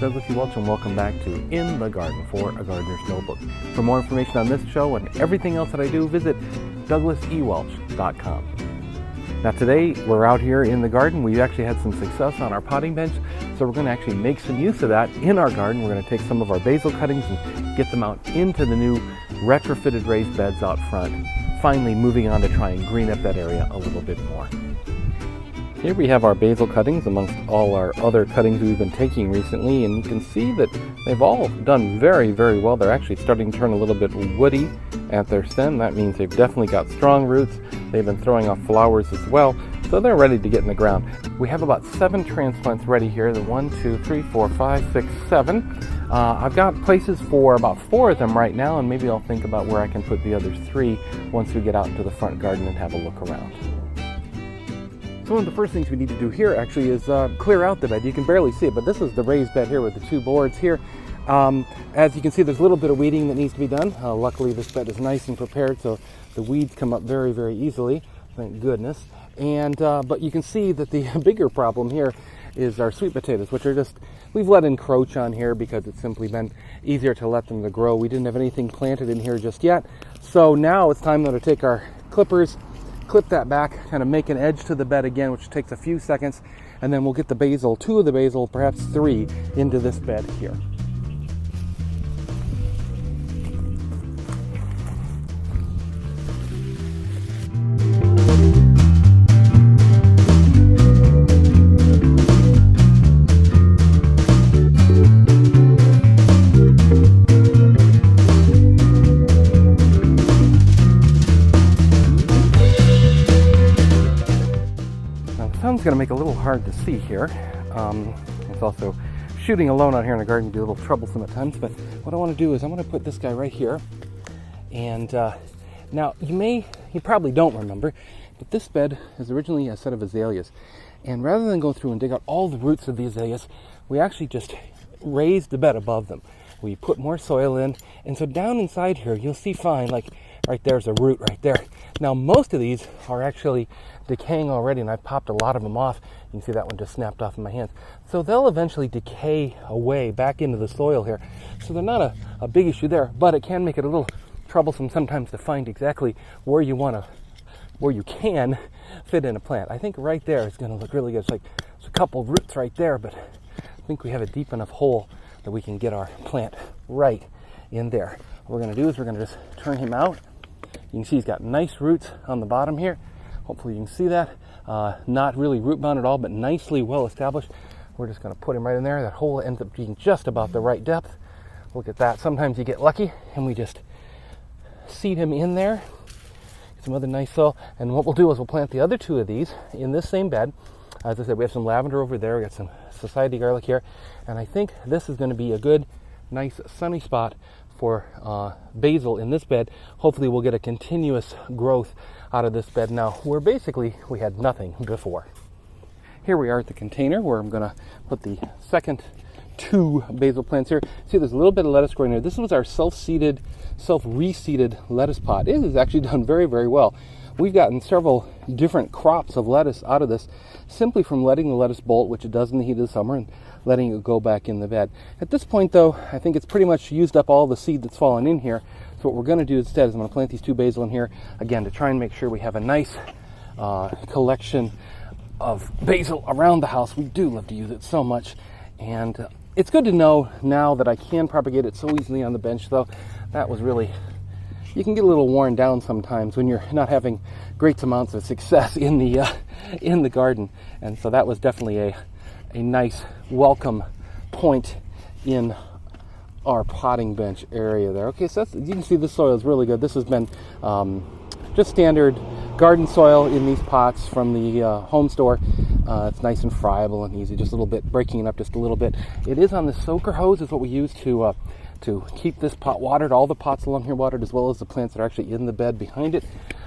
Douglas E. Welch, and welcome back to In the Garden for a Gardener's Notebook. For more information on this show and everything else that I do, visit douglasewelch.com. Now today we're out here in the garden. We've actually had some success on our potting bench, so we're going to actually make some use of that in our garden. We're going to take some of our basil cuttings and get them out into the new retrofitted raised beds out front, finally moving on to try and green up that area a little bit more. Here we have our basil cuttings amongst all our other cuttings we've been taking recently, and you can see that they've all done very, very well. They're actually starting to turn a little bit woody at their stem. That means they've definitely got strong roots. They've been throwing off flowers as well, so they're ready to get in the ground. We have about 7 transplants ready here. The 1, 2, 3, 4, 5, 6, 7. I've got places for about 4 of them right now, and maybe I'll think about where I can put the other 3 once we get out into the front garden and have a look around. So one of the first things we need to do here actually is clear out the bed. You can barely see it, but this is the raised bed here with the 2 boards here. As you can see, there's a little bit of weeding that needs to be done. Luckily, this bed is nice and prepared, so the weeds come up very, very easily. Thank goodness. And but you can see that the bigger problem here is our sweet potatoes, which are just, we've let encroach on here because it's simply been easier to let them to grow. We didn't have anything planted in here just yet. So now it's time though to take our clippers, clip that back, kind of make an edge to the bed again, which takes a few seconds, and then we'll get the basil, 2 of the basil, perhaps 3, into this bed here. It's going to make it a little hard to see here. It's also shooting alone out here in the garden can be a little troublesome at times, but what I want to do is I'm going to put this guy right here. And now you probably don't remember, but this bed is originally a set of azaleas, and rather than go through and dig out all the roots of the azaleas, we actually just raised the bed above them. We put more soil in, and so down inside here you'll see fine, like right there's a root right there. Now most of these are actually decaying already, and I popped a lot of them off. You can see that one just snapped off in my hands. So they'll eventually decay away back into the soil here. So they're not a big issue there, but it can make it a little troublesome sometimes to find exactly where you can fit in a plant. I think right there is going to look really good. It's like there's a couple roots right there, but I think we have a deep enough hole that we can get our plant right in there. What we're going to do is we're going to just turn him out. You can see he's got nice roots on the bottom here. Hopefully you can see that. Not really root bound at all, but nicely well established. We're just going to put him right in there. That hole ends up being just about the right depth. Look at that. Sometimes you get lucky and we just seed him in there. Get some other nice soil. And what we'll do is we'll plant the other 2 of these in this same bed. As I said, we have some lavender over there. We got some society garlic here. And I think this is going to be a good, nice, sunny spot for basil in this bed. Hopefully we'll get a continuous growth out of this bed now, where basically we had nothing before. Here we are at the container where I'm going to put the second 2 basil plants here. See, there's a little bit of lettuce growing here. This was our self-reseeded lettuce pot. It has actually done very, very well. We've gotten several different crops of lettuce out of this simply from letting the lettuce bolt, which it does in the heat of the summer, and letting it go back in the bed. At this point though, I think it's pretty much used up all the seed that's fallen in here. So what we're going to do instead is I'm going to plant these 2 basil in here again to try and make sure we have a nice collection of basil around the house. We do love to use it so much, and it's good to know now that I can propagate it so easily on the bench, though that was really, you can get a little worn down sometimes when you're not having great amounts of success in the garden. And so that was definitely a nice welcome point in our potting bench area there. Okay, so you can see this soil is really good. This has been just standard garden soil in these pots from the home store. It's nice and friable and easy, just a little bit, breaking it up just a little bit. It is on the soaker hose is what we use to keep this pot watered, all the pots along here watered, as well as the plants that are actually in the bed behind it.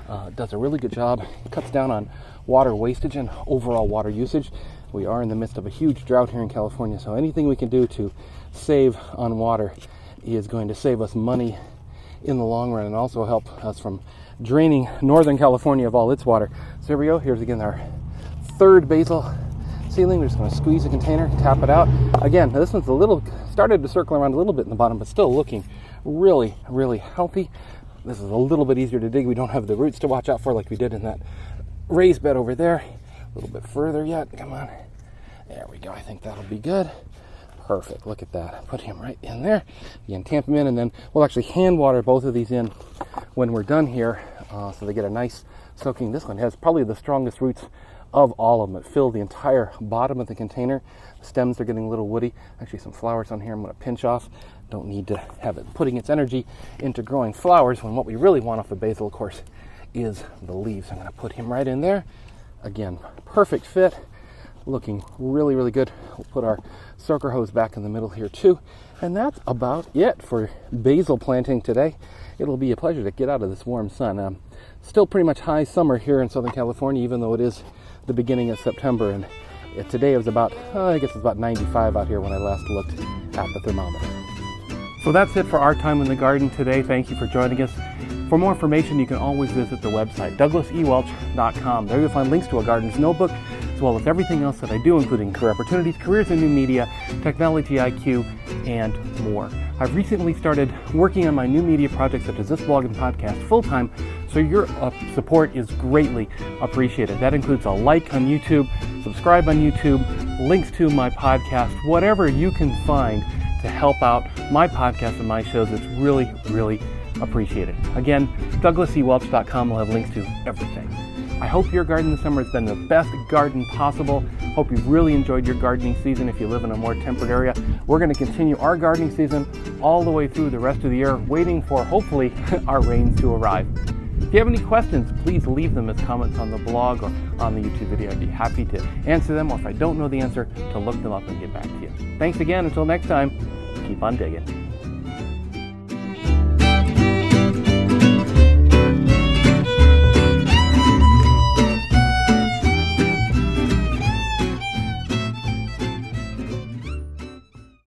It does a really good job. It cuts down on water wastage and overall water usage. We are in the midst of a huge drought here in California, so anything we can do to save on water is going to save us money in the long run and also help us from draining Northern California of all its water. So here we go. Here's again our 3rd basil sealing. We're just going to squeeze the container, tap it out. Again, this one's started to circle around a little bit in the bottom, but still looking really, really healthy. This is a little bit easier to dig. We don't have the roots to watch out for like we did in that raised bed over there. A little bit further yet. Come on. There we go. I think that'll be good. Perfect. Look at that. Put him right in there. Again, tamp him in, and then we'll actually hand water both of these in when we're done here, so they get a nice soaking. This one has probably the strongest roots of all of them. It filled the entire bottom of the container. The stems are getting a little woody. Actually, some flowers on here I'm going to pinch off. Don't need to have it putting its energy into growing flowers, when what we really want off the basil, of course, is the leaves. I'm going to put him right in there. Again, perfect fit. Looking really, really good. We'll put our soaker hose back in the middle here too. And that's about it for basil planting today. It'll be a pleasure to get out of this warm sun. Still pretty much high summer here in Southern California, even though it is the beginning of September. And today it was about, I guess it's about 95 out here when I last looked at the thermometer. So that's it for our time in the garden today. Thank you for joining us. For more information, you can always visit the website, douglasewelch.com. There you'll find links to a gardener's notebook, as well as everything else that I do, including career opportunities, careers in new media, technology IQ, and more. I've recently started working on my new media projects, such as this blog and podcast, full-time, so your support is greatly appreciated. That includes a like on YouTube, subscribe on YouTube, links to my podcast, whatever you can find to help out my podcast and my shows. It's really, really appreciated. Again, douglasewelch.com will have links to everything. I hope your garden this summer has been the best garden possible. Hope you've really enjoyed your gardening season if you live in a more temperate area. We're going to continue our gardening season all the way through the rest of the year, waiting for, hopefully, our rains to arrive. If you have any questions, please leave them as comments on the blog or on the YouTube video. I'd be happy to answer them, or if I don't know the answer, to look them up and get back to you. Thanks again. Until next time, keep on digging.